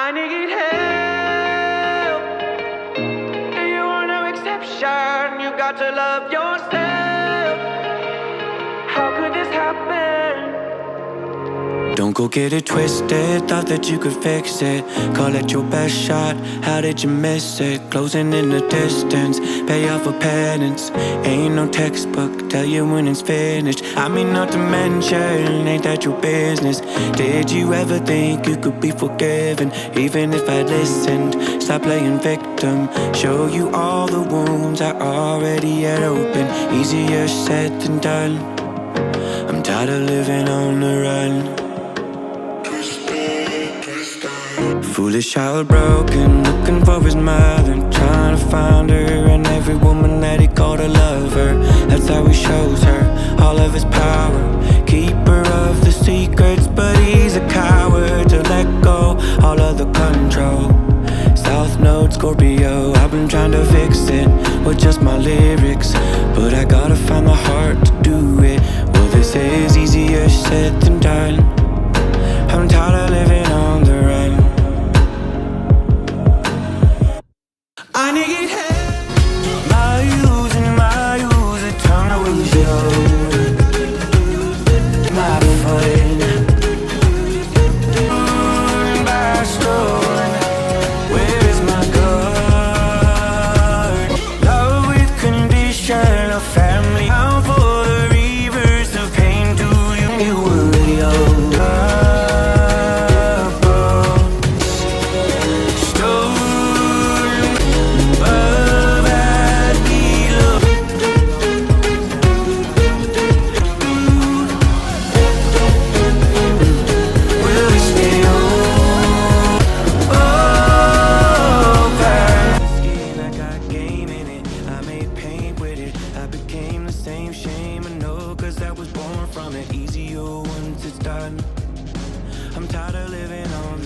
I need help, and you are no exception. You got to love yourself. How could this happen? Don't go get it twisted, thought that you could fix it. Call it your best shot, how did you miss it? Closing in the distance, pay off for penance. Ain't no textbook, tell you when it's finished. I mean, not to mention, ain't that your business? Did you ever think you could be forgiven? Even if I listened, stop playing victim. Show you all the wounds I already had open. Easier said than done. I'm tired of living on the run. Foolish child broken, looking for his mother, trying to find her in every woman that he called a lover. That's how he shows her all of his power, keeper of the secrets, but he's a coward to let go all of the control. South Node Scorpio, I've been trying to fix it with just my lyrics, but I gotta find the heart to do it. Well, this is easier said than done. I'm tired of living on the run. I need help. My use it, time to lose you. My friend, by stolen. Where is my guard? Love with condition, a family out for the rivers of pain. Do you worry of shame, I know, cause I was born from it. Easier once it's done. I'm tired of living on